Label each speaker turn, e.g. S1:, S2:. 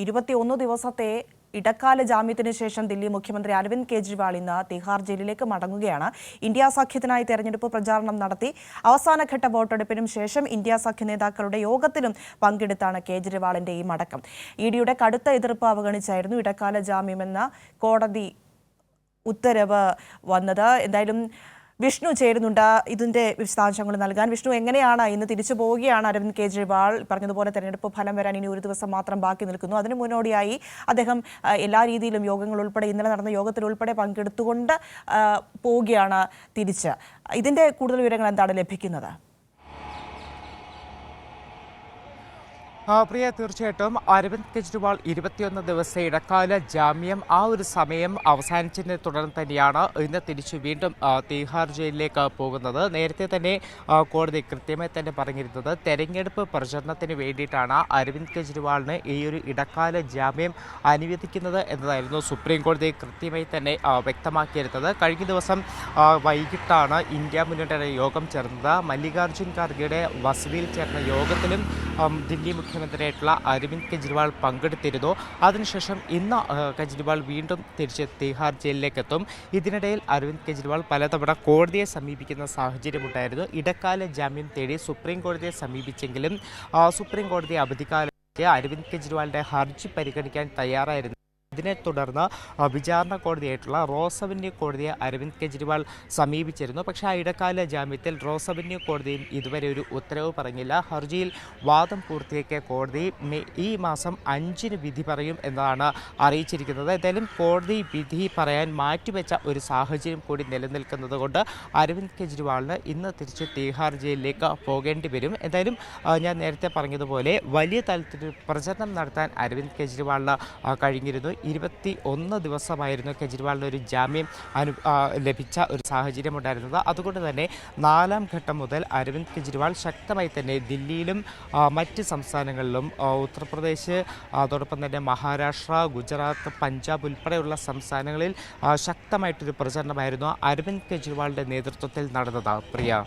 S1: 21 ദിവസത്തെ ഇടക്കാല ജാമ്യത്തിന് ശേഷം ദില്ലി മുഖ്യമന്ത്രി അരവിന്ദ് കെജ്രിവാൾ ഇന്ന് തിഹാർ ജയിലിലേക്ക് മടങ്ങുകയാണ്. ഇന്ത്യ സഖ്യത്തിനായി തെരഞ്ഞെടുപ്പ് പ്രചാരണം നടത്തി. അവസാനഘട്ട വോട്ടെടുപ്പിനും ശേഷം ഇന്ത്യ സഖ്യ നേതാക്കളുടെ യോഗത്തിലും പങ്കെടുത്താണ് കേജ്രിവാളിന്റെ ഈ മടക്കം. ഇഡിയുടെ കടുത്ത എതിർപ്പ് അവഗണിച്ചായിരുന്നു ഇടക്കാല ജാമ്യമെന്ന കോടതി ഉത്തരവ് വന്നത്. എന്തായാലും വിഷ്ണു ചേരുന്നുണ്ട് ഇതിന്റെ വിശദാംശങ്ങൾ നൽകാൻ. വിഷ്ണു, എങ്ങനെയാണ് ഇന്ന് തിരിച്ചു പോവുകയാണ് അരവിന്ദ് കെജ്രിവാൾ? പറഞ്ഞതുപോലെ തെരഞ്ഞെടുപ്പ് ഫലം വരാൻ ഇനി ഒരു ദിവസം മാത്രം ബാക്കി നിൽക്കുന്നു. അതിനു മുന്നോടിയായി അദ്ദേഹം എല്ലാ രീതിയിലും യോഗങ്ങൾ ഉൾപ്പെടെ ഇന്നലെ നടന്ന യോഗത്തിൽ ഉൾപ്പെടെ പങ്കെടുത്തുകൊണ്ട് പോവുകയാണ് തിരിച്ച്. ഇതിന്റെ കൂടുതൽ വിവരങ്ങൾ എന്താണ് ലഭിക്കുന്നത്?
S2: പ്രിയ, തീർച്ചയായിട്ടും അരവിന്ദ് കെജ്രിവാൾ 21 ദിവസത്തെ ഇടക്കാല ജാമ്യം ആ ഒരു സമയം അവസാനിച്ചതിനെ തുടർന്ന് തന്നെയാണ് ഇന്ന് തിരിച്ചു വീണ്ടും തിഹാർ ജയിലിലേക്ക് പോകുന്നത്. നേരത്തെ തന്നെ കോടതി കൃത്യമായി തന്നെ പറഞ്ഞിരുന്നത് തെരഞ്ഞെടുപ്പ് പ്രചരണത്തിന് വേണ്ടിയിട്ടാണ് അരവിന്ദ് കെജ്രിവാളിന് ഈ ഒരു ഇടക്കാല ജാമ്യം അനുവദിക്കുന്നത് എന്നതായിരുന്നു സുപ്രീം കോടതി കൃത്യമായി തന്നെ വ്യക്തമാക്കിയിരുന്നത്. കഴിഞ്ഞ ദിവസം വൈകിട്ടാണ് ഇന്ത്യ മുന്നണിയുടെ യോഗം ചേർന്നത്. മല്ലികാർജ്ജുൻ ഖാർഗെയുടെ വസതിയിൽ ചേർന്ന യോഗത്തിലും ദില്ലി മുഖ്യമന്ത്രിയായിട്ടുള്ള അരവിന്ദ് കെജ്രിവാൾ പങ്കെടുത്തിരുന്നു. അതിനുശേഷം ഇന്ന് കെജ്രിവാൾ വീണ്ടും തിരിച്ച് തിഹാർ ജയിലിലേക്ക് എത്തും. ഇതിനിടയിൽ അരവിന്ദ് കെജ്രിവാൾ പലതവണ കോടതിയെ സമീപിക്കുന്ന സാഹചര്യമുണ്ടായിരുന്നു. ഇടക്കാല ജാമ്യം തേടി സുപ്രീം കോടതിയെ സമീപിച്ചെങ്കിലും സുപ്രീം കോടതി അവധിക്കാലത്ത് അരവിന്ദ് കെജ്രിവാളിന്റെ ഹർജി പരിഗണിക്കാൻ തയ്യാറായിരുന്നു. ഇതിനെ തുടർന്ന് വിചാരണ കോടതിയായിട്ടുള്ള റോസ് അവന്യൂ കോടതിയെ അരവിന്ദ് കെജ്രിവാൾ സമീപിച്ചിരുന്നു. പക്ഷേ ആ ഇടക്കാല ജാമ്യത്തിൽ റോസ് അവന്യൂ കോടതിയും ഇതുവരെ ഒരു ഉത്തരവ് പറഞ്ഞില്ല. ഹർജിയിൽ വാദം പൂർത്തിയാക്കിയ കോടതി ഈ മാസം 5-ന് വിധി പറയും എന്നതാണ് അറിയിച്ചിരിക്കുന്നത്. എന്തായാലും കോടതി വിധി പറയാൻ മാറ്റിവെച്ച ഒരു സാഹചര്യം കൂടി നിലനിൽക്കുന്നത് കൊണ്ട് അരവിന്ദ് കെജ്രിവാളിന് ഇന്ന് തിരിച്ച് തിഹാർ ജയിലിലേക്ക് പോകേണ്ടി വരും. എന്തായാലും ഞാൻ നേരത്തെ പറഞ്ഞതുപോലെ വലിയ തലത്തിൽ പ്രചരണം നടത്താൻ അരവിന്ദ് കെജ്രിവാളിന് കഴിഞ്ഞിരുന്നു. 21 ദിവസമായിരുന്നു കെജ്രിവാളിന് ഒരു ജാമ്യം ലഭിച്ച ഒരു സാഹചര്യമുണ്ടായിരുന്നത്. അതുകൊണ്ട് തന്നെ 4ാം ഘട്ടം മുതൽ അരവിന്ദ് കെജ്രിവാൾ ശക്തമായി തന്നെ ദില്ലിയിലും മറ്റ് സംസ്ഥാനങ്ങളിലും ഉത്തർപ്രദേശ്, അതോടൊപ്പം തന്നെ മഹാരാഷ്ട്ര, ഗുജറാത്ത്, പഞ്ചാബ് ഉൾപ്പെടെയുള്ള സംസ്ഥാനങ്ങളിൽ ശക്തമായിട്ടൊരു പ്രചരണമായിരുന്നു അരവിന്ദ് കെജ്രിവാളിൻ്റെ നേതൃത്വത്തിൽ നടന്നത്. പ്രിയ.